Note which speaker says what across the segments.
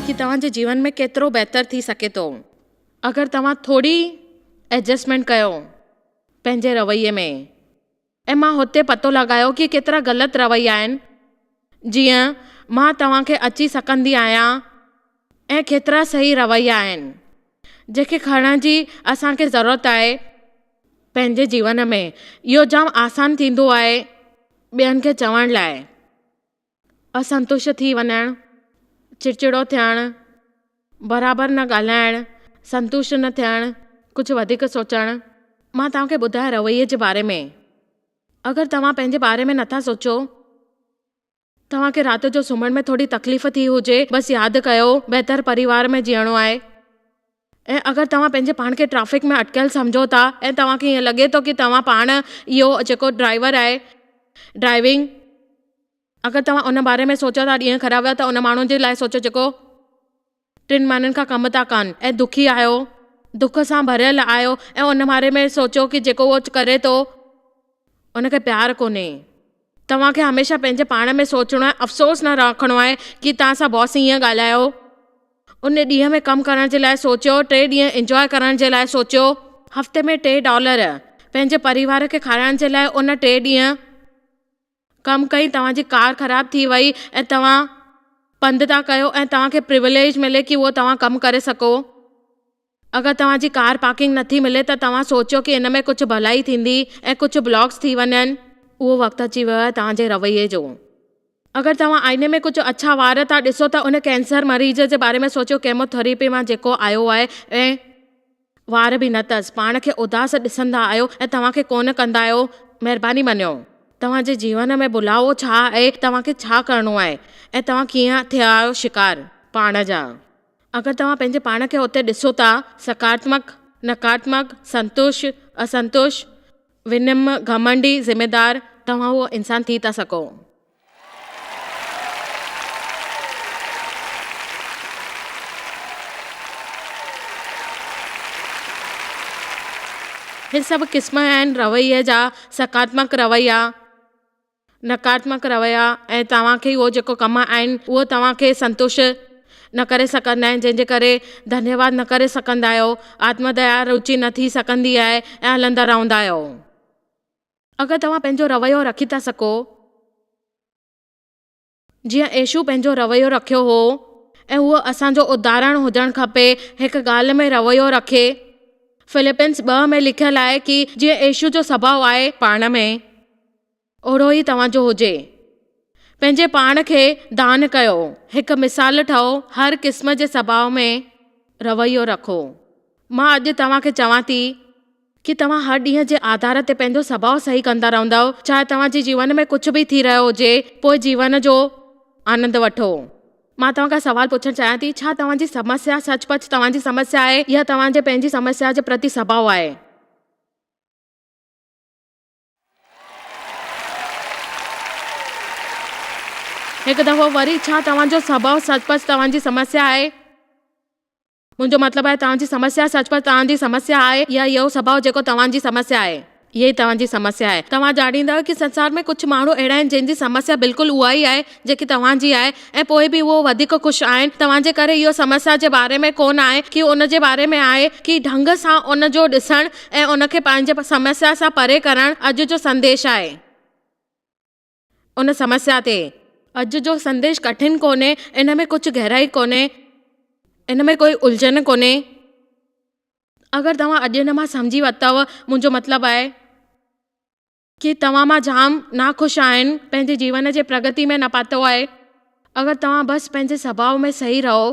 Speaker 1: कि तव्हांजे जीवन में केतिरो बहितर थी सके थो अगरि तव्हां थोरी एडजस्टमेंट कयो पंहिंजे रवैये में। ऐं मां हुते पतो लॻायो कि केतिरा ग़लति रवैया आहिनि, जीअं मां तव्हांखे अची सघंदी आहियां, ऐं केतिरा सही रवैया आहिनि जेके खणण जी असांखे ज़रूरत आहे पंहिंजे जीवन में। इहो जाम आसान थींदो आहे ॿियनि खे चवण लाइ। असंतुष्ट थी वञणु, चिड़चिड़ो थियणु, बराबरि न ॻाल्हाइणु, संतुष्ट न थियणु, कुझु वधीक सोचणु। मां तव्हांखे ॿुधाया रवैये जे बारे में। अगरि तव्हां पंहिंजे बारे में नथा सोचो, तव्हांखे राति जो सुम्हण में थोरी तकलीफ़ थी हुजे, बसि यादि कयो बहितर परिवार में जीअणो आहे। ऐं अगरि तव्हां पंहिंजे पाण खे ट्रैफिक में अटकियल सम्झो था ऐं तव्हांखे ईअं लॻे थो कि तव्हां पाण इहो जेको ड्राइवर आहे ड्राइविंग, अगरि तव्हां उन बारे में सोचो था ॾींहुं ख़राबु आहे, त उन माण्हू जे लाइ सोचो जेको 3 महीननि खां कमु था कनि ऐं दुखी आहियो, दुख सां भरियल आहियो, ऐं उन बारे में सोचो कि जेको उहो करे थो उनखे प्यारु कोन्हे। तव्हांखे हमेशह पंहिंजे पाण में सोचणो आहे, अफ़सोस न रखणो आहे कि तव्हां सां बॉस ईअं ॻाल्हायो। उन ॾींहं में कमु करण जे लाइ सोचियो, 3 ॾींहं इंजॉय करण जे लाइ सोचियो, हफ़्ते में $3 पंहिंजे परिवार खे खाराइण जे लाइ उन 3 ॾींहं कमु कई। तव्हांजी कार ख़राबु थी वई ऐं तव्हां पंधु था कयो ऐं तव्हांखे प्रिविलेज मिले कि उहो तव्हां कमु करे सघो। अगरि तव्हांजी कार पार्किंग नथी मिले त तव्हां सोचियो कि इन में कुझु भलाई थींदी ऐं कुझु ब्लॉक्स थी वञनि। उहो वक़्तु अची वियो आहे तव्हांजे रवैये जो। अगरि तव्हां आईने में कुझु अच्छा वार था ॾिसो त उन कैंसर मरीज़ जे बारे में सोचियो, केमोथेरेपी मां जेको आयो आहे ऐं वार बि न अथसि, पाण खे उदास ॾिसंदा आहियो ऐं तव्हांखे कोन कंदा आहियो। महिरबानी मञियो, तव्हांजे जीवन में बुलावो छा आहे, तव्हांखे छा करिणो आहे ऐं तव्हां कीअं थिया आहियो शिकार पाण जा। अगरि तव्हां पंहिंजे पाण खे उते ॾिसो था, सकारात्मक, नकारात्मक, संतुष्ट, असंतुष्ट, विनम्र, घमंडी, ज़िम्मेदार, तव्हां उहो इंसान थी था सघो। हे सभु क़िस्म आहिनि रवैये जा। सकारात्मक रवैया, नकारात्मक रवैया, ऐं तव्हांखे उहो जेको कम आहिनि उहो तव्हांखे संतुष्ट न करे सघंदा आहिनि, जंहिंजे करे धन्यवाद न करे सघंदा आहियो, आत्मदया रुचि न थी सघंदी आहे ऐं हलंदा रहंदा आहियो। अगरि तव्हां पंहिंजो रवैयो रखी था सघो, जीअं येशू पंहिंजो रवैयो रखियो हो ऐं उहो असांजो उदाहरण हुजणु खपे हिकु ॻाल्हि में रवैयो रखे। फिलिपिन्स 2 में लिखियलु आहे कि जीअं येशू जो स्वभाव आहे पाण में, ओड़ो ई तव्हांजो हुजे। पंहिंजे पाण खे दान कयो, हिकु मिसाल ठहो, हर क़िस्म जे स्वभाव में रवैयो रखो। मां अॼु तव्हांखे चवां थी कि तव्हां हर ॾींहं जे आधार ते पंहिंजो स्वभाव सही कंदा रहंदव, चाहे तव्हांजे जीवन में कुझु बि थी रहियो हुजे, पोइ जीवन जो आनंद वठो। मां तव्हांखां सवाल पुछणु चाहियां थी, छा तव्हांजी समस्या सचपच तव्हांजी समस्या आहे या तव्हांजे पंहिंजी समस्या जे प्रति स्वभाव आहे? हिकु दफ़ो वरी, छा तव्हांजो स्वभाव सचपच तव्हांजी समस्या आहे? मुंहिंजो मतिलबु आहे तव्हांजी समस्या सचपच तव्हांजी समस्या आहे या इहो स्वभाव जेको तव्हांजी समस्या आहे, इहा ई तव्हांजी समस्या आहे। तव्हां ॼाणींदव कि संसार में कुझु माण्हू अहिड़ा आहिनि जंहिंजी समस्या बिल्कुलु उहा ई आहे जेकी तव्हांजी आहे, ऐं पोइ बि उहो वधीक ख़ुशि आहिनि। तव्हांजे करे इहो समस्या जे बारे में कोन आहे कि उन जे बारे में आहे कि ढंग सां उन जो ॾिसणु ऐं उनखे पंहिंजे समस्या सां परे करणु अॼु जो संदेश आहे। उन समस्या ते अॼु जो संदेश कठिन कोन्हे, इन में कुझु गहराई कोन्हे, इन में कोई उलझन कोन्हे। अगरि तव्हां अॼु हिन मां सम्झी वरितव, मुंहिंजो मतिलबु आहे कि तव्हां मां जाम नाख़ुशि आहिनि, पंहिंजे जीवन जे प्रगति में न पातो आहे। अगरि तव्हां बसि पंहिंजे स्वभाव में सही रहो,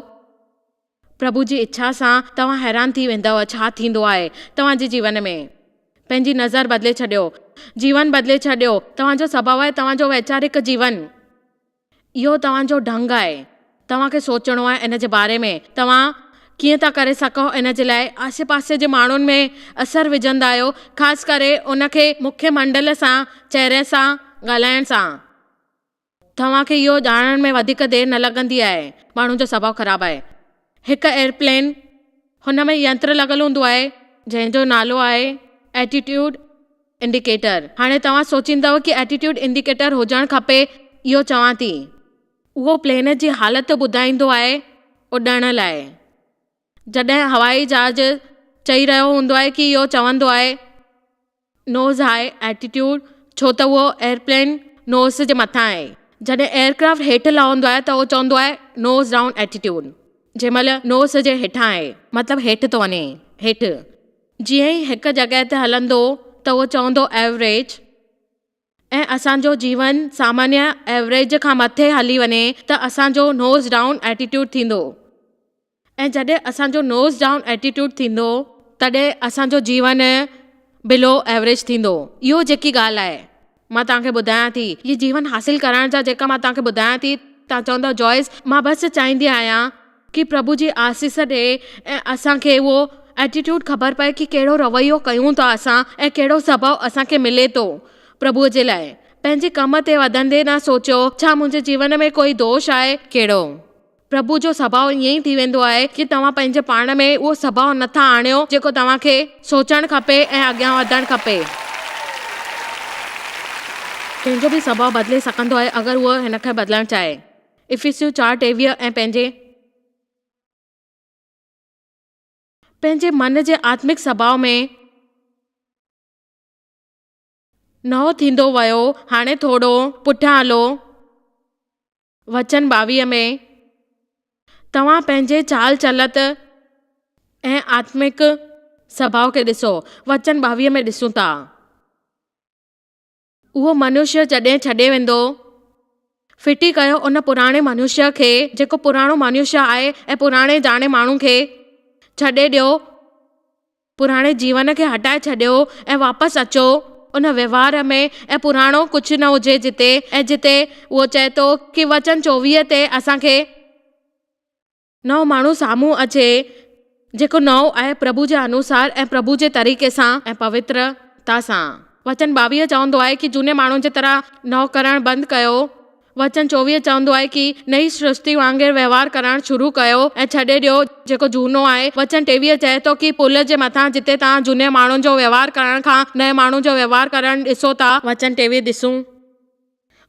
Speaker 1: प्रभु जी इच्छा सां, तव्हां हैरान थी वेंदव छा थींदो आहे तव्हांजे जीवन में। पंहिंजी नज़र बदिले छॾियो, जीवन बदिले छॾियो। तव्हांजो स्वभाव आहे तव्हांजो वैचारिक जीवन, इहो तव्हांजो ढंग आहे। तव्हांखे सोचणो आहे इन जे बारे में, तव्हां कीअं था करे सघो इन जे लाइ। आसे पासे जे माण्हुनि में असरु विझंदा आहियो, ख़ासि करे उनखे मुख्य मंडल सां, चहिरे सां ॻाल्हाइण सां। तव्हांखे इहो ॼाणण में वधीक देरि न लॻंदी आहे माण्हू जो स्वभाव ख़राबु आहे। हिकु एयरप्लेन, हुन में यंत्र लॻल हूंदो आहे जंहिंजो नालो आहे एटीट्यूड इंडिकेटर। हाणे तव्हां सोचींदव कि एटीट्यूड इंडिकेटर हुजणु खपे, इहो चवां थी। उहो प्लेन जी हालत ॿुधाईंदो आहे उॾण लाइ। जॾहिं हवाई जहाज चई रहियो हूंदो आहे की इहो चवंदो आहे नोज़ हाई एटीट्यूड, छो त उहो एयरप्लेन नोज़ जे मथां आहे। जॾहिं एयरक्राफ्ट हेठि लहंदो आहे त उहो चवंदो आहे नोज़ डाउन एटीट्यूड। जंहिं महिल नोज़ जे हेठां आहे मतिलबु हेठि थो वञे, हेठि। जीअं ई हिकु जॻह ते हलंदो त उहो चवंदो एवरेज। ऐं असांजो जीवन सामान्य एवरेज खां मथे हली वञे त असांजो नोज़ डाउन एटीट्यूड थींदो। ऐं जॾहिं असांजो नोज़ डाउन एटीट्यूड थींदो तॾहिं असांजो जीवन बिलो एवरेज थींदो। इहो जेकी ॻाल्हि आहे मां तव्हांखे ॿुधायां थी, इहे जीवन हासिल करण जा जेका मां तव्हांखे ॿुधायां थी, तव्हां चवंदव जॉयस मां बसि चाहींदी आहियां की प्रभु जी आसीस ॾे ऐं असांखे उहो एटीट्यूड ख़बर पए की कहिड़ो रवैयो कयूं था असां ऐं कहिड़ो स्वभाव असांखे मिले थो प्रभुअ जे लाइ। पंहिंजे कम ते वधंदे न सोचियो छा मुंहिंजे जीवन में कोई दोष आहे कहिड़ो। प्रभु जो स्वभाव ईअं ई थी वेंदो आहे की तव्हां पंहिंजे पाण में उहो स्वभाव नथा आणियो जेको तव्हांखे सोचणु खपे ऐं अॻियां वधणु खपे। कंहिंजो बि स्वभाव बदिले सघंदो आहे अगरि उहो हिनखे बदिलणु चाहे। इफिसियू 4:23 ऐं पंहिंजे मन जे आत्मिक स्वभाव में नओं थींदो वियो, हाणे थोरो पुठियां हलो। वचन 22 में तव्हां पंहिंजे चाल चलत ऐं आत्मिक स्वभाव खे ॾिसो। वचन 22 में ॾिसूं था उहो मनुष्य जॾहिं छॾे वेंदो, फिटी कयो उन पुराणे मनुष्य खे जेको पुराणो मनुष्य आहे ऐं पुराणे ॼाणे माण्हू खे छॾे ॾियो, पुराणे जीवन खे हटाए छॾियो ऐं वापसि अचो उन व्यवहार में ऐं पुराणो कुझु न हुजे जिते। ऐं जिते उहो चए थो की वचन 24 ते असांखे नओं माण्हू साम्हूं अचे जेको नओं आहे प्रभु जे अनुसार ऐं प्रभु जे तरीक़े सां ऐं पवित्रता सां। वचन 22 चवंदो आहे की झूने माण्हुनि जे तरह नओं करणु बंदि कयो। वचन 24 चवंदो आहे की नई सृष्टि वांगुरु व्यवहार करणु शुरू कयो ऐं छॾे ॾियो जेको झूनो आहे। वचन 23 चए थो की पुल जे मथां जिते तव्हां झूने माण्हुनि जो व्यवहार करण खां नए माण्हू जो व्यवहार करणु ॾिसो था, वचन 23 ॾिसूं,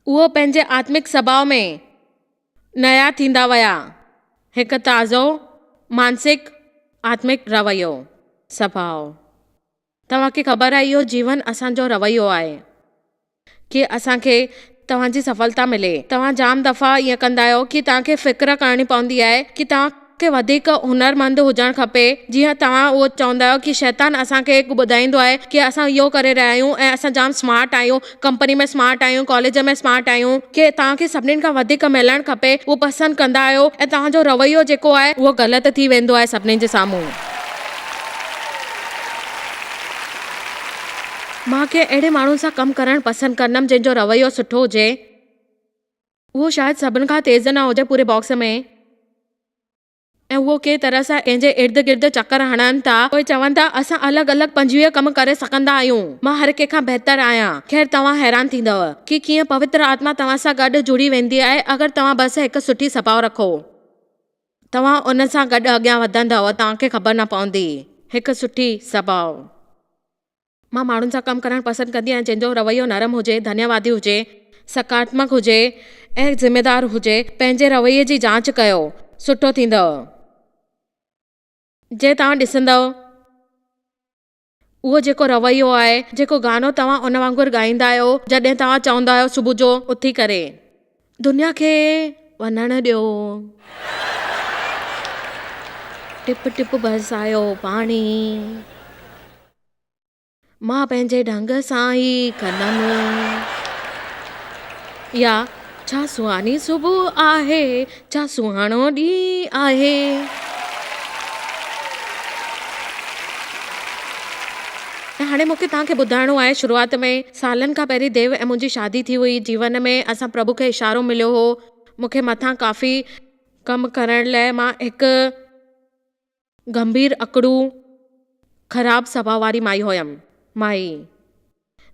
Speaker 1: उहो पंहिंजे आत्मिक स्वभाव में नया थींदा विया। हिकु ताज़ो मानसिक आत्मिक रवैयो स्वभाव। तव्हांखे ख़बर आहे इहो जीवन असांजो रवैयो आहे कि असांखे तव्हांजी सफलता मिले। तव्हां जाम दफ़ा ईअं कंदा आहियो कि तव्हांखे फ़िक्र करणी पवंदी आहे कि तव्हांखे वधीक हुनरमंद हुजणु खपे। जीअं तव्हां उहो चवंदा आहियो कि शैतान असांखे ॿुधाईंदो आहे कि असां इहो करे रहिया आहियूं ऐं असां जाम स्मार्ट आहियूं, कंपनी में स्मार्ट आहियूं, कॉलेज में स्मार्ट आहियूं, कि तव्हांखे सभिनीनि खां वधीक मिलणु खपे। उहो पसंदि कंदा आहियो ऐं तव्हांजो रवैयो जेको आहे उहो ग़लति थी वेंदो आहे सभिनीनि जे साम्हूं। मां के अहिड़े माण्हुनि सां कमु करणु पसंदि कंदमि जंहिंजो रवैयो सुठो हुजे। उहो शायदि सभिनि खां तेज़ न हुजे पूरे बॉक्स में ऐं उहो कंहिं तरह सां कंहिंजे इर्द गिर्द चकर हणनि था। उहे चवनि था असां अलॻि अलॻि 25 कम करे सघंदा आहियूं, मां हर कंहिंखां बहितर आहियां। ख़ैर तव्हां हैरान थींदव कि कीअं पवित्र आत्मा तव्हां सां गॾु जुड़ी वेंदी आहे अगरि तव्हां बसि हिकु सुठी स्वभाव रखो। तव्हां उन सां गॾु अॻियां वधंदव, तव्हांखे ख़बर न पवंदी। हिकु सुठी स्वभाव। मां माण्हुनि सां कमु करणु पसंदि कंदी आहियां जंहिंजो रवैयो नरम हुजे, धन्यवादी हुजे, सकारात्मक हुजे ऐं ज़िम्मेदार हुजे। पंहिंजे रवैये जी जांच कयो, सुठो थींदव। जे तव्हां ॾिसंदव उहो जेको रवैयो आहे, जेको गानो तव्हां उन वांगुरु ॻाईंदा आहियो जॾहिं तव्हां चवंदा आहियो सुबुह जो उथी करे दुनिया खे वञणु ॾियो, टिप टिप बरसायो पाणी, मां पंहिंजे ढंग सां ई कंदमि, या छा सुहानी सुबुह आहे, छा सुहानो ॾींहुं आहे। ऐं हाणे मूंखे तव्हांखे ॿुधाइणो आहे, शुरूआति में सालनि खां पहिरीं देव ऐं मुंहिंजी शादी थी हुई। जीवन में असां प्रभु खे इशारो मिलियो हो। मूंखे मथां काफ़ी कमु करण लाइ मां हिकु गंभीर अकड़ू ख़राब स्वभाव वारी माई हुयमि।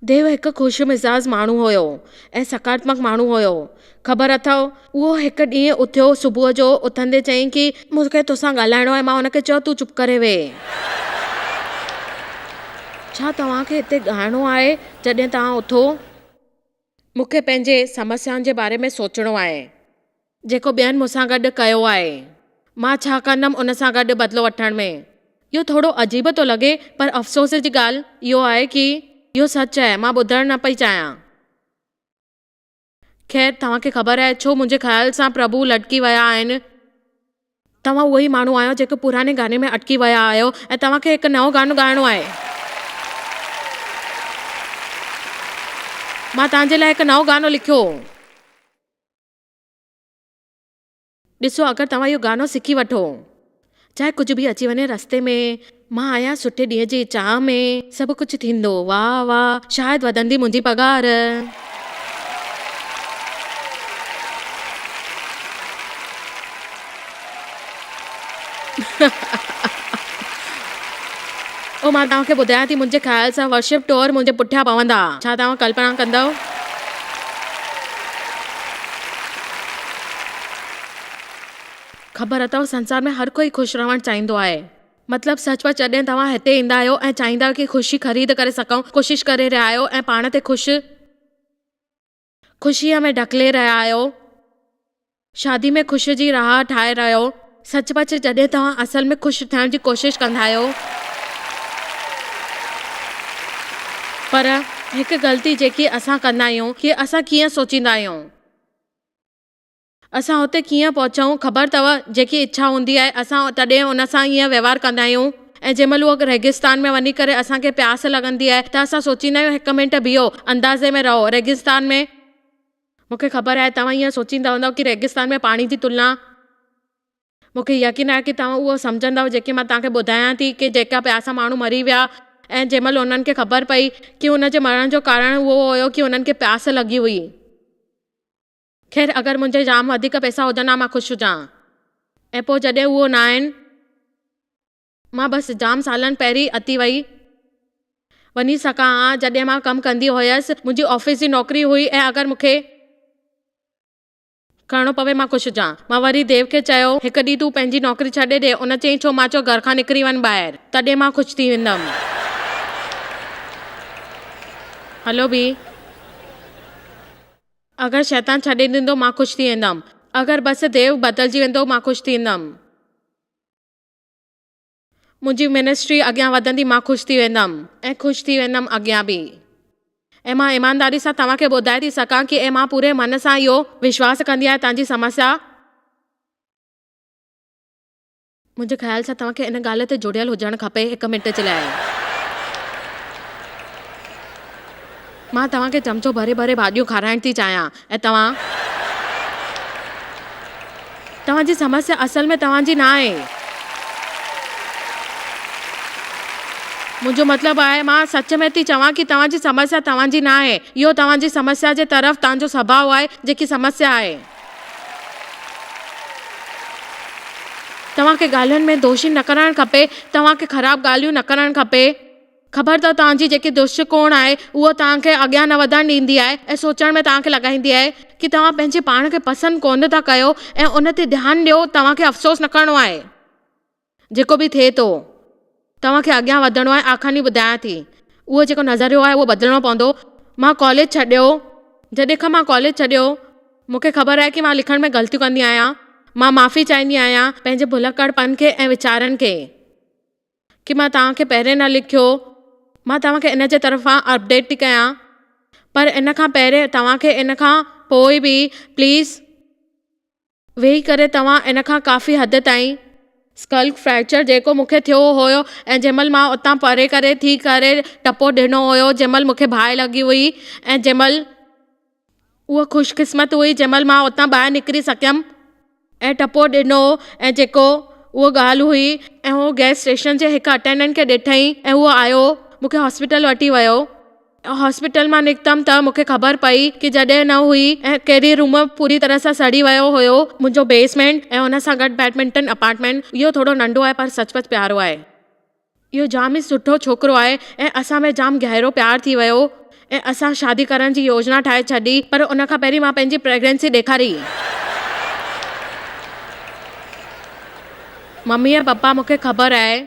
Speaker 1: देव हिकु ख़ुशि मिज़ाज माण्हू हुयो ऐं सकारात्मक माण्हू हुयो। ख़बर अथव उहो हिकु ॾींहुं उथियो, सुबुह जो उथंदे चयईं कि मूंखे तोसां ॻाल्हाइणो आहे। मां हुनखे चयो तूं चुप करे वेह। छा तव्हांखे हिते ॻाइणो आहे जॾहिं तव्हां उथो? मूंखे पंहिंजे समस्याउनि जे बारे में सोचणो आहे जेको ॿियनि मूंसां गॾु कयो आहे। मां छा कंदमि उन सां गॾु बदिलो वठण में। इहो थोरो अजीब थो लॻे, पर अफ़सोस जी ॻाल्हि इहो आहे कि इहो सच आहे, मां ॿुधणु न पई चाहियां। ख़ैर, तव्हांखे ख़बर आहे छो मुंहिंजे ख़्याल सां प्रभु लटकी विया आहिनि? तव्हां उहो ई माण्हू आहियो जेको पुराणे गाने में अटकी विया आहियो ऐं तव्हांखे हिकु नओं गानो ॻाइणो आहे। मां तव्हांजे लाइ हिकु नओं गानो लिखियो। ॾिसो, अगरि तव्हां इहो गानो सिखी वठो, चाहे कुझु बि अची वञे रस्ते में, मां आहियां सुठे ॾींहं जी चाह में, सभु कुझु थींदो वाह वाह, शायदि वधंदी मुंहिंजी पघार। ओ मां तव्हांखे ॿुधायां थी, मुंहिंजे ख़्याल सां वर्शिप टूर मुंहिंजे पुठियां पवंदा। छा तव्हां कल्पना कंदव? ख़बर अथव, संसार में हर कोई ख़ुशि रहणु चाहींदो आहे। मतिलबु सचपच जॾहिं तव्हां हिते ईंदा आहियो ऐं चाहींदा आहियो कि ख़ुशी ख़रीद करे सघूं, कोशिशि करे रहिया आहियो ऐं पाण ते ख़ुशीअ में ढकले रहिया आहियो, शादी में ख़ुशी जी राह ठाहे रहियो, सचपच जॾहिं तव्हां असल में ख़ुशि थियण जी कोशिशि कंदा आहियो। पर हिकु ग़लती जेकी असां कंदा आहियूं कि असां कीअं सोचींदा आहियूं, असां हुते कीअं पहुचूं, ख़बर अथव, जेकी इच्छा हूंदी आहे असां तॾहिं उन सां ईअं व्यवहार कंदा आहियूं। ऐं जंहिंमहिल उहो रेगिस्तान में वञी करे असांखे प्यास लॻंदी आहे त असां सोचींदा आहियूं हिकु मिंट बीहो, अंदाज़े में रहो। रेगिस्तान में, मूंखे ख़बर आहे तव्हां ईअं सोचींदा हूंदव कि रेगिस्तान में पाणी जी तुलना, मूंखे यकीन आहे कि तव्हां उहो सम्झंदव जेकी मां तव्हांखे ॿुधायां थी कि जेका प्यास माण्हू मरी विया ऐं जंहिंमहिल उन्हनि खे ख़बर पई कि उन जे मरण जो कारण उहो हुयो कि उन्हनि खे प्यास लॻी हुई। ख़ैर, अगरि मुंहिंजे जाम वधीक पैसा हुजनि हा मां ख़ुशि हुजां, ऐं पोइ जॾहिं उहो न आहिनि, मां बसि जाम सालनि पहिरीं अती वञी सघां हा। जॾहिं मां कमु कंदी हुयसि, मुंहिंजी ऑफिस जी नौकरी हुई, ऐं अगरि मूंखे करिणो पवे मां ख़ुशि हुजां। मां वरी देव खे चयो, हिकु ॾींहुं तूं पंहिंजी नौकरी छॾे ॾे। उन चयईं छो? मां चयो घर खां निकिरी वञ ॿाहिरि, तॾहिं मां ख़ुशि थी वेंदमि। हलो बि, अगरि शैतान छॾे ॾींदो मां ख़ुशि थी वेंदमि, अगरि बसि देव बदिलजी वेंदो मां ख़ुशि थी वेंदमि, मुंहिंजी मिनिस्ट्री अॻियां वधंदी मां ख़ुशि थी वेंदमि ऐं ख़ुशि थी वेंदमि अॻियां बि। ऐं मां ईमानदारी सां तव्हांखे ॿुधाए थी सघां कि मां पूरे मन सां इहो विश्वास कंदी आहियां, तव्हांजी समस्या मुंहिंजे ख़्याल सां तव्हांखे इन ॻाल्हि ते जुड़ियल हुजणु खपे। हिकु मिंट जे लाइ मां तव्हांखे चमचो भरे भरे भाॼियूं खाराइण थी चाहियां, ऐं तव्हांजी समस्या असल में तव्हांजी न आहे। मुंहिंजो मतिलबु आहे, मां सच में थी चवां कि तव्हांजी समस्या तव्हांजी न आहे, इहो तव्हांजी समस्या जे तरफ़ तव्हांजो स्वभाव आहे जेकी समस्या आहे। तव्हांखे ॻाल्हियुनि में दोषी न करणु खपे, तव्हांखे ख़राबु ॻाल्हियूं न करणु खपे। ख़बर अथव, तव्हांजी जेकी दृष्टिकोण आहे उहो तव्हांखे अॻियां न वधणु ॾींदी आहे ऐं सोचण में तव्हांखे लॻाईंदी आहे कि तव्हां पंहिंजे पाण खे पसंदि कोन था कयो, ऐं उन ते ध्यानु ॾियो। तव्हांखे अफ़सोस न करिणो आहे, जेको बि थिए थो तव्हांखे अॻियां वधणो आहे। आख़िरी ॿुधायां थी, उहो जेको नज़रियो आहे उहो बदिलणो पवंदो। मां कॉलेज छॾियो, जॾहिं खां मां कॉलेज छॾियो मूंखे ख़बर आहे कि मां लिखण में ग़लतियूं कंदी आहियां। मां माफ़ी चाहींदी आहियां पंहिंजे भुलकड़पन खे ऐं वीचारनि खे कि मां तव्हांखे पहिरें न लिखियो। मां तव्हांखे इन जे तरफ़ां अपडेट थी कयां, पर इन खां पहिरें तव्हांखे इन खां पोइ बि प्लीज़ वेही करे तव्हां इन खां काफ़ी हद ताईं स्कल फ्रैक्चर जेको मूंखे थियो हुयो, ऐं जंहिंमहिल मां उतां परे करे थी करे टपो ॾिनो हुयो, जंहिंमहिल मूंखे बाहि लॻी हुई, ऐं जंहिंमहिल उहा ख़ुशकिस्मत हुई जंहिंमहिल मां उतां ॿाहिरि निकिरी सघियमि ऐं टपो ॾिनो, ऐं जेको उहा ॻाल्हि हुई, ऐं उहो गैस स्टेशन जे हिकु अटेंडेंट खे ॾिठई ऐं उहो आयो मूंखे हॉस्पिटल वठी वियो। हॉस्पिटल मां निकितमि त मूंखे ख़बर पई कि जॾहिं न हुई ऐं कहिड़ी रूम पूरी तरह सां सड़ी वियो हुयो, मुंहिंजो बेसमेंट ऐं हुन सां गॾु बैडमिंटन अपार्टमेंट। इहो थोरो नंढो आहे पर सचपच प्यारो आहे। इहो जाम ई सुठो छोकिरो आहे ऐं असां में जाम गहरो प्यार थी वियो ऐं असां शादी करण जी योजना ठाहे छॾी, पर उन खां पहिरीं मां पंहिंजी प्रेगनेंसी ॾेखारी। मम्मी ऐं पप्पा, मूंखे ख़बर आहे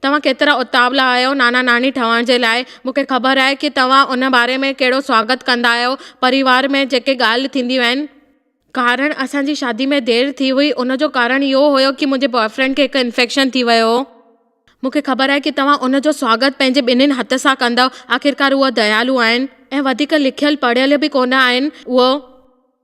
Speaker 1: तव्हां केतिरा उतावला आहियो नाना नानी ठहण जे लाइ। मूंखे ख़बर आहे कि तव्हां उन बारे में कहिड़ो स्वागत कंदा आहियो। परिवार में जेके ॻाल्हि थींदियूं आहिनि कारण असांजी शादी में देरि थी हुई, उनजो कारण इहो हुयो कि मुंहिंजे बॉयफ्रेंड खे हिकु इन्फेक्शन थी वियो। मूंखे ख़बर आहे कि तव्हां उनजो स्वागत पंहिंजे ॿिन्हिनि हथ सां कंदव। आख़िरकार उहा दयालु आहिनि ऐं वधीक लिखियल पढ़ियल बि कोन आहिनि। उहो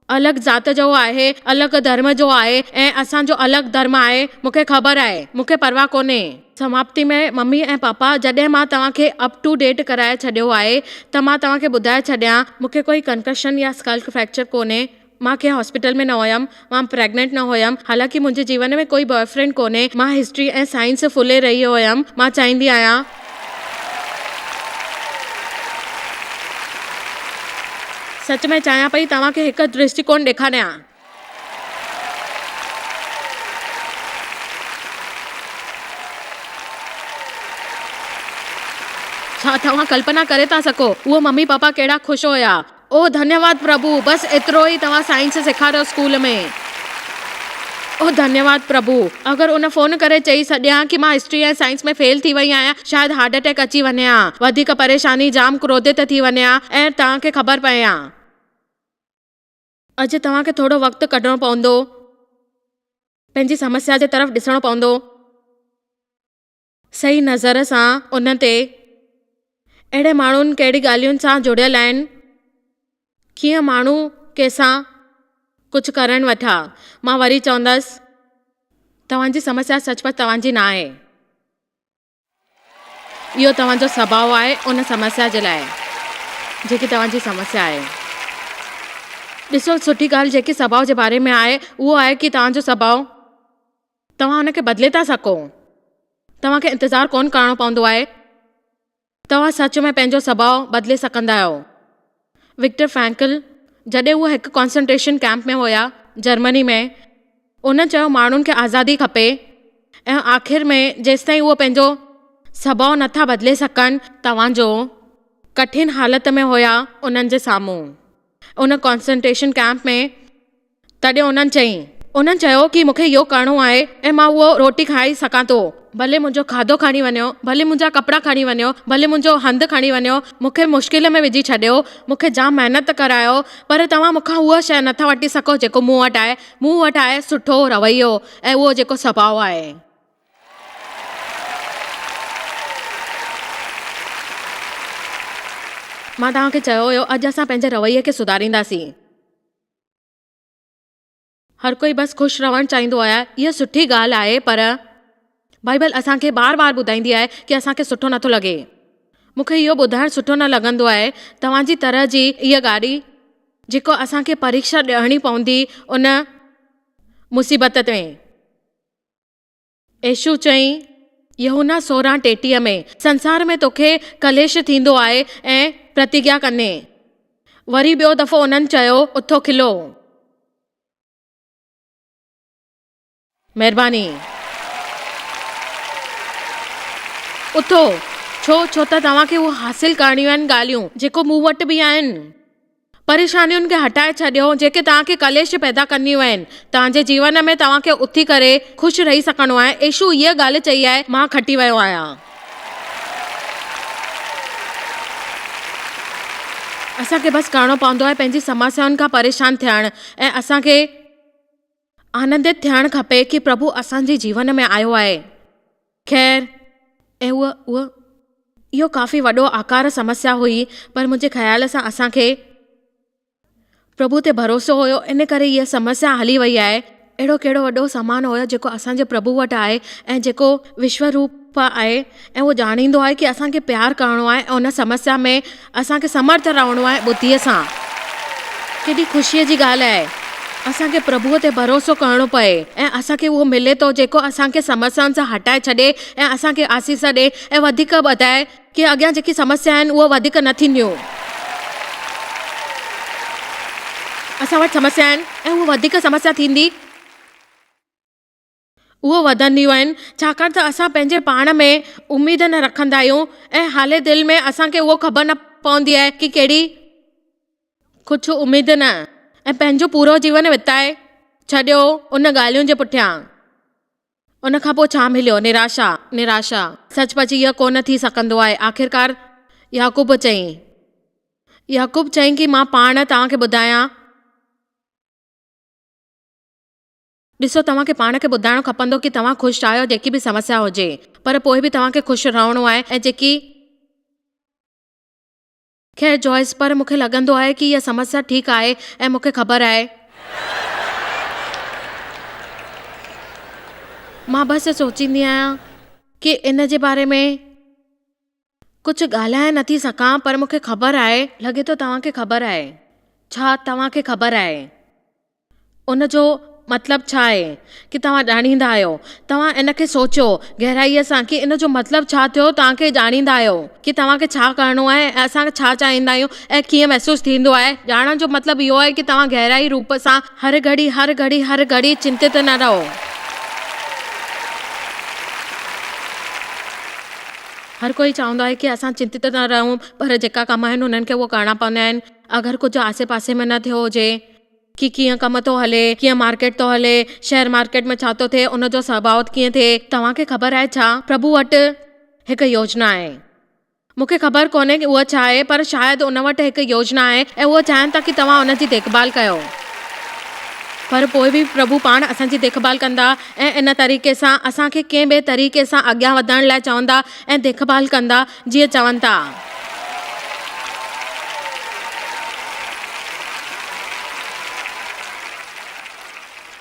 Speaker 1: अलॻि ज़ात जो आहे, अलॻि धर्म जो आहे ऐं असांजो अलॻि धर्म आहे। मूंखे ख़बर आहे, मूंखे परवाह कोन्हे। समाप्ति में मम्मी ऐं पापा, जॾहिं मां तव्हांखे अप टू डेट कराए छॾियो आहे त मां तव्हांखे ॿुधाए छॾियां, मूंखे कोई कंकशन या स्कल फ्रैक्चर कोन्हे। मां कंहिं हॉस्पिटल में न हुयमि, मां प्रेग्नेंट न हुयमि। हालांकि मुंहिंजे जीवन में कोई बॉयफ्रेंड कोन्हे। मां हिस्ट्री ऐं साइंस फुले रही हुयमि। मां चाहींदी आहियां सच में चाहियां पई तव्हांखे हिकु दृष्टिकोण ॾेखारियां। छा तव्हां कल्पना करे था सघो उहो मम्मी पापा केॾा ख़ुशि हुया। ओ धन्यवाद प्रभु, बसि एतिरो ई तव्हां साइंस सेखारियो स्कूल में। ओ धन्यवाद प्रभु। अगरि उन फ़ोन करे चई छॾियां कि मां हिस्ट्री ऐं साइंस में फेल थी वई आहियां, शायदि हार्ट अटैक अची वञे हा, वधीक परेशानी, जाम क्रोधित थी वञे हा ऐं तव्हांखे ख़बर पए हा। अॼु तव्हांखे थोरो वक़्तु कढणो पवंदो, पंहिंजी समस्या जे तरफ़ ॾिसणो पवंदो, सही नज़र सां उन ते। अहिड़े माण्हुनि कहिड़ी ॻाल्हियुनि सां जुड़ियल आहिनि, कीअं माण्हू कंहिंसां कुझु करणु वठा। मां वरी चवंदसि, तव्हांजी समस्या सचपच तव्हांजी न आहे। इहो तव्हांजो सुभाउ आहे उन समस्या जे लाइ जेकी तव्हांजी समस्या आहे। ॾिसो, सुठी ॻाल्हि जेकी सुभाउ जे बारे में आहे उहो आहे कि तव्हांजो सुभाउ तव्हां हुनखे बदिले था सघो। तव्हांखे इंतज़ारु कोन करणो पवंदो आहे। तव्हां सच में पंहिंजो सुभाउ बदिले सघंदा आहियो। विक्टर फ्रैंकल, जॾहिं उहे हिकु कॉन्संट्रेशन कैम्प में हुया जर्मनी में, उन चयो माण्हुनि खे आज़ादी खपे ऐं आख़िर में जेसिताईं उहो पंहिंजो सुभाउ नथा बदिले सघनि, तव्हांजो कठिन हालत में हुया उन्हनि जे साम्हूं उन कॉन्संट्रेशन कैम्प में। तॾहिं उन्हनि चयो कि मूंखे इहो करिणो आहे ऐं मां उहो रोटी खाई सघां थो। भले मुंहिंजो खाधो खणी वञो, भले मुंहिंजा कपिड़ा खणी वञो, भले मुंहिंजो हंधु खणी वञो, मूंखे मुश्किल में विझी छॾियो, मूंखे जाम महिनत करायो, पर तव्हां मूंखां उहा शइ नथा वठी सघो जेको मूं वटि आहे। मूं वटि आहे सुठो रवैयो ऐं उहो जेको सुभाउ आहे। मां तव्हांखे चयो हुयो, अॼु असां पंहिंजे रवैये खे सुधारींदासीं। हर कोई बसि ख़ुशि रहणु चाहींदो आहे, इहा सुठी ॻाल्हि आहे, पर बाइबल असांखे बार बार ॿुधाईंदी आहे कि असांखे सुठो नथो लॻे। मूंखे इहो ॿुधाइणु सुठो न लॻंदो आहे। तव्हांजी तरह जी इहा गाॾी जेको असांखे परीक्षा ॾियणी पवंदी उन मुसीबत में। यीशू चईं यूहन्ना 16:33 में, संसार में तोखे कलेश थींदो आहे ऐं प्रतिज्ञा कन्ने। वरी ॿियो दफ़ो उन्हनि चयो, उथो खिलो। महिरबानी उथो। छो त तव्हांखे उहो हासिल करणियूं आहिनि ॻाल्हियूं जेको मूं वटि बि आहिनि। परेशानियुनि खे हटाए छॾियो जेके तव्हांखे कलेश पैदा कंदियूं आहिनि। तव्हांजे जीवन में तव्हांखे उथी करे ख़ुशि रही सघणो आहे। यीशू इहा ॻाल्हि चई आहे, मां खटी वियो आहियां। असांखे बसि करिणो पवंदो आहे पंहिंजी समस्याउनि खां परेशान थियणु ऐं असांखे आनंदित थियणु खपे कि प्रभु असांजे जीवन में आयो आहे। ख़ैर, ऐं इहो काफ़ी वॾो आकार समस्या हुई, पर मुंहिंजे ख़्याल सां असांखे प्रभु ते भरोसो हुयो, इन करे इहा समस्या हली वई आहे। अहिड़ो कहिड़ो वॾो सामान हुयो जेको असांजे प्रभु वटि आहे ऐं जेको विश्व रूप आहे ऐं उहो ॼाणींदो आहे कि असांखे प्यारु करिणो आहे ऐं उन समस्या में असांखे समर्थ रहणो आहे ॿुद्धीअ सां। केॾी ख़ुशीअ जी ॻाल्हि आहे असांखे प्रभुअ ते भरोसो करिणो पए ऐं असांखे उहो मिले थो जेको असांखे समस्याउनि सां हटाए छॾे ऐं असांखे आसीस ॾे ऐं वधीक ॿुधाए कि अॻियां जेकी समस्या आहिनि उहे वधीक न थींदियूं। असां वटि समस्या आहिनि ऐं उहा वधीक समस्या थींदी, उहो वधंदियूं आहिनि, छाकाणि त असां पंहिंजे पाण में उमेद न रखंदा आहियूं ऐं हाले दिलि में असांखे उहो ख़बर न पवंदी आहे कि कहिड़ी कुझु उमेद न, ऐं पंहिंजो पूरो जीवन बिताए छॾियो उन ॻाल्हियुनि जे पुठियां। उन खां पोइ छा मिलियो? निराशा। सचपच इहा कोन थी सघंदो आहे। आख़िरकार याकूब चईं कि मां पाण तव्हांखे ॿुधायां ॾिसो, तव्हांखे पाण खे ॿुधाइणो खपंदो कि तव्हां ख़ुशि आहियो जेकी बि समस्या हुजे, पर पोइ बि तव्हांखे ख़ुशि रहणो आहे। ऐं जेकी ख़ैर जॉइस, पर मूंखे लॻंदो आहे कि इहा समस्या ठीकु आहे ऐं मूंखे ख़बर आहे। मां बसि सोचींदी आहियां कि इन जे बारे में कुझु ॻाल्हाए नथी सघां, पर मूंखे ख़बर आहे, लॻे थो तव्हांखे ख़बर आहे। छा तव्हांखे ख़बर आहे उन जो मतिलबु छा आहे कि तव्हां ॼाणींदा आहियो? तव्हां इन खे सोचियो गहराईअ सां कि इन जो मतिलबु छा थियो। तव्हांखे ॼाणींदा आहियो कि तव्हांखे छा करिणो आहे ऐं असां छा चाहींदा आहियूं ऐं कीअं महसूसु थींदो आहे। ॼाणण जो मतिलबु इहो आहे कि तव्हां गहराई रूप सां हर घड़ी चिंतित न रहो। हर कोई चाहींदो आहे कि असां चिंतित न रहूं, पर जेका कम आहिनि उन्हनि खे उहो करणा पवंदा आहिनि। अगरि कुझु आसे पासे में न थियो हुजे कि कीअं कमु थो हले, कीअं मार्केट थो हले, शेयर मार्केट में छा थो थिए, उनजो स्वभाव कीअं थिए, तव्हांखे ख़बर आहे छा? प्रभु वटि हिकु योजना आहे। मूंखे ख़बर कोन्हे कि उहा छा आहे, पर शायदि उन वटि हिकु योजना आहे ऐं उहो चाहिनि था कि तव्हां उनजी देखभाल कयो। पर पोइ बि प्रभु पाण असांजी देखभाल कंदा ऐं इन तरीक़े सां असांखे कंहिं ॿिए तरीक़े सां अॻियां वधण लाइ चवंदा ऐं देखभाल कंदा जीअं चवनि था।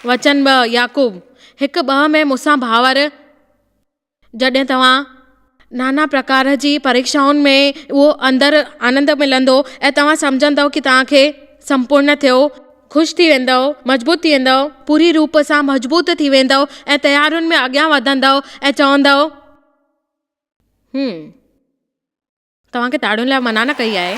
Speaker 1: वचन 2 याकूब 1:2 में मूंसां भावर, जॾहिं तव्हां नाना प्रकार जी परीक्षाउनि में उहो अंदरि आनंद मिलंदो ऐं तव्हां सम्झंदव कि तव्हांखे संपूर्ण थियो, ख़ुशि थी वेंदव, मज़बूत थी वेंदव, पूरी रूप सां मज़बूत थी वेंदव ऐं तयारियुनि में अॻियां वधंदव ऐं चवंदव तव्हांखे ताड़ियुनि लाइ मना न कई आहे।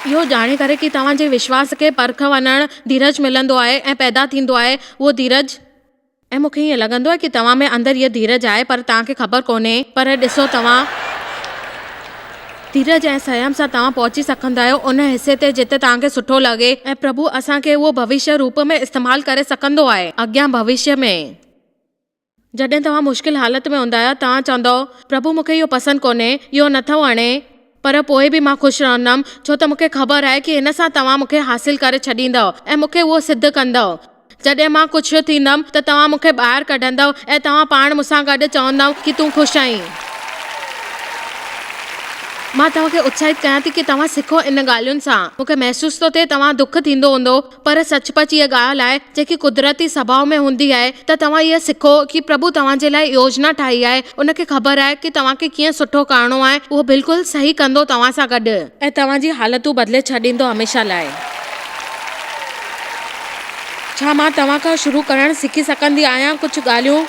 Speaker 1: इहो ॼाणे करे कि तव्हांजे विश्वास खे परख वञणु धीरज मिलंदो आहे ऐं पैदा थींदो आहे उहो धीरज। ऐं मूंखे ईअं लॻंदो आहे कि तव्हां में अंदरि इहा धीरज आहे, पर तव्हांखे ख़बर कोन्हे। पर ॾिसो, तव्हां धीरज ऐं संयम सां तव्हां पहुची सघंदा आहियो उन हिसे ते जिते तव्हांखे सुठो लॻे ऐं प्रभु असांखे उहो भविष्य रूप में इस्तेमालु करे सघंदो आहे। अॻियां भविष्य में जॾहिं तव्हां मुश्किल हालत में हूंदा आहियो, तव्हां चवंदव प्रभु मूंखे इहो पसंदि कोन्हे, इहो नथो वणे, पर पोइ बि मां ख़ुशि रहंदमि छो त मूंखे ख़बर आहे कि हिन सां तव्हां मूंखे हासिल करे छॾींदव ऐं मूंखे उहो सिद्ध कंदव। जॾहिं मां कुझु थींदमि त तव्हां मूंखे ॿाहिरि कढंदव ऐं तव्हां पाण मूंसां गॾु चवंदव कि तूं ख़ुशि आहीं। मां तव्हांखे उत्साहित कयां थी कि तव्हां सिखो इन ॻाल्हियुनि सां। मूंखे महसूसु थो थिए तव्हां दुख थींदो हूंदो, पर सचपच इहा ॻाल्हि आहे जेकी कुदरती स्वभाव में हूंदी आहे त तव्हां इहा सिखो कि प्रभु तव्हांजे लाइ योजना ठाही आहे। उनखे ख़बर आहे कि तव्हांखे कीअं सुठो करिणो आहे, उहो बिल्कुलु सही कंदो तव्हां सां गॾु ऐं तव्हांजी हालतूं बदिले छॾींदो हमेशह लाइ। छा मां तव्हां खां शुरू करणु सिखी सघंदी आहियां कुझु ॻाल्हियूं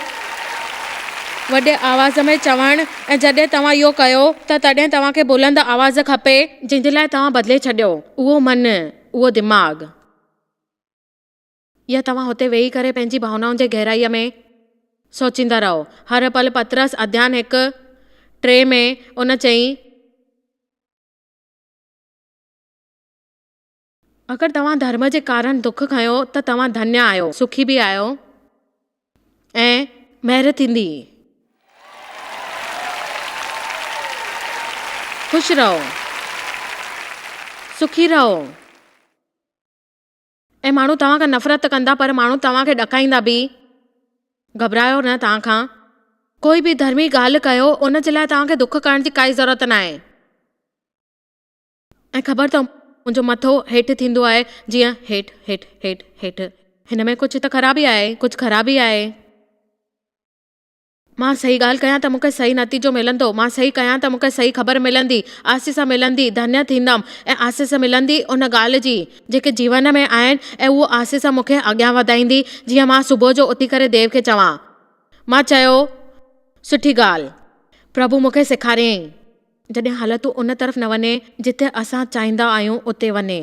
Speaker 1: वॾे आवाज़ में चवणु, ऐं जॾहिं तव्हां इहो कयो त तॾहिं तव्हांखे बुलंद आवाज़ खपे जंहिंजे लाइ तव्हां बदिले छॾियो उहो मन, उहो दिमाग़, या तव्हां हुते वेही करे पंहिंजी भावनाउनि जे गहराईअ में सोचींदा रहो। हर पल पतरस अध्याय 1:3 में उन चई, अगरि तव्हां धर्म जे कारण दुख खयो त तव्हां धन्य आहियो, सुखी बि आहियो ऐं महिर थींदी। ख़ुशि रहो, सुखी रहो ऐं माण्हू तव्हां खां नफ़रत कंदा, पर माण्हू तव्हांखे ॾकाईंदा बि। घबरायो न तव्हां खां। कोई बि धर्मी ॻाल्हि कयो उन जे लाइ तव्हांखे दुख करण जी काई ज़रूरत न आहे। ऐं ख़बर अथव मुंहिंजो मथो हेठि थींदो आहे जीअं हेठि हेठि हेठि हेठि, हिन में कुझु त ख़राबी आहे, कुझु ख़राबी आहे। मां सही ॻाल्हि कयां त मूंखे सही नतीजो मिलंदो, मां सही कयां त मूंखे सही ख़बर मिलंदी, आसीस मिलंदी, धन्य थींदमि ऐं आसीस मिलंदी उन ॻाल्हि जी जेके जीवन में आहिनि ऐं उहो आसीस मूंखे अॻियां वधाईंदी। जीअं मां सुबुह जो उथी करे देव खे चवां, मां चयो सुठी ॻाल्हि, प्रभु मूंखे सेखारियईं। जॾहिं हालतूं उन तरफ़ न वञे जिते असां चाहींदा आहियूं उते वञे।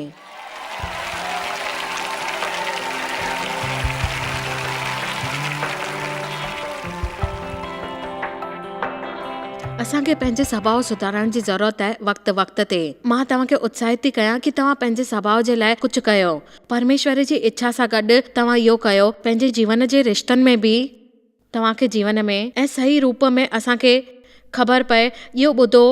Speaker 1: असांखे पंहिंजे स्वभाव सुधारण जी ज़रूरत आहे वक़्तु वक़्त ते। मां तव्हांखे उत्साहित थी कयां कि तव्हां पंहिंजे स्वभाव जे लाइ कुझु कयो। परमेश्वर जी इच्छा सां गॾु तव्हां इहो कयो। पंहिंजे जीवन जे रिश्तनि में बि तव्हांखे जीवन में ऐं सही रूप में असांखे ख़बर पए। इहो ॿुधो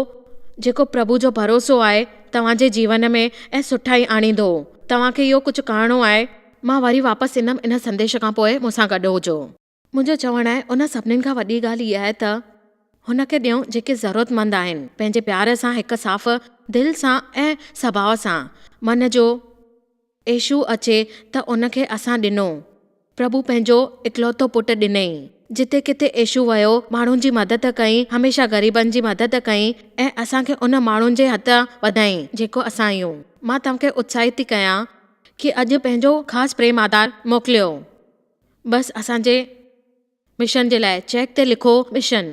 Speaker 1: जेको प्रभु जो भरोसो आहे तव्हांजे जीवन में ऐं सुठाई आणींदो। तव्हांखे इहो कुझु करिणो आहे। मां वरी वापसि ईंदमि इन संदेश खां पोइ मूंसां गॾु हुजो। मुंहिंजो चवणु आहे उन सभिनीनि खां वॾी ॻाल्हि इहा आहे त हुनखे ॾियूं जेके ज़रूरतमंद आहिनि, पंहिंजे प्यार सां, हिकु साफ़ दिलि सां ऐं सुभाउ सां। मन जो यीशू अचे त उनखे असां ॾिनो। प्रभु पंहिंजो इकलौतो पुटु ॾिनई। जिते किथे यीशू वियो, माण्हुनि जी मदद कई, हमेशह ग़रीबनि जी मदद कई ऐं असांखे उन माण्हुनि जे हथ वधाई जेको असां आहियूं। मां तव्हांखे उत्साहित थी कयां कि अॼु पंहिंजो ख़ासि प्रेम आधार मोकिलियो। बसि असांजे मिशन जे लाइ चेक ते लिखो मिशन।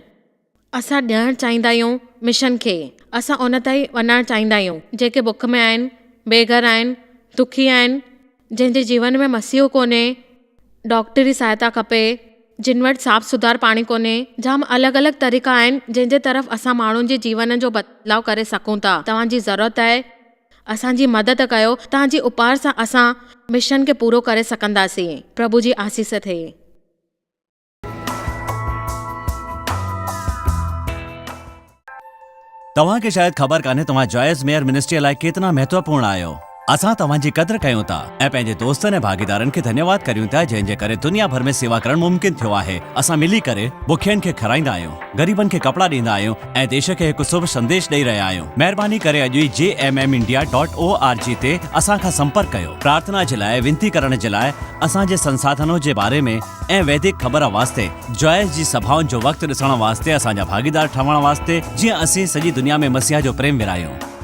Speaker 1: असां ॾियणु चाहींदा आहियूं मिशन खे। असां उन ताईं वञणु चाहींदा आहियूं जेके बुख में आहिनि, बेघर आहिनि, दुखी आहिनि, जंहिंजे जीवन में मसीहो कोन्हे, डॉक्टरी सहायता खपे, जिन वटि साफ़ सुधार पाणी कोन्हे। जाम अलॻि अलॻि तरीक़ा आहिनि जंहिंजे तरफ़ असां माण्हुनि जे जीवन जो बदलाव करे सघूं था। तव्हांजी ज़रूरत आहे, असांजी मदद कयो। तव्हांजी उपहार सां असां मिशन खे पूरो करे सघंदासीं। प्रभु जी आसीस थिए।
Speaker 2: तव्हांखे शायदि ख़बर कान्हे तव्हां जॉयस मेयर मिनिस्ट्री लाइ केतिरा महत्वपूर्ण आहियो। असां तव्हांजी क़दुरु कयूं था ऐं पंहिंजे दोस्तनि ऐं भागीदारनि खे धन्यवाद करियूं था जंहिंजे करे दुनिया भर में सेवा करणु मुमकिन थियो आहे। असां मिली करे बुखियनि खे खाराईंदा आहियूं, ग़रीबनि खे कपिड़ा ॾींदा आहियूं ऐं देश खे हिकु शुभ संदेश ॾेई रहिया आहियूं। महिरबानी करे अॼु ई jmmindia.org ते असां खां संपर्क कयो। प्रार्थना जे लाइ, विनती करण जे लाइ, असांजे संसाधनों जे बारे में ऐं वैदिक ख़बर वास्ते, जॉयस जी सभाउनि जो वक़्तु ॾिसण वास्ते, असांजा भागीदार ठहण वास्ते, जीअं असीं सॼी दुनिया में मसीहा जो प्रेम विरायूं।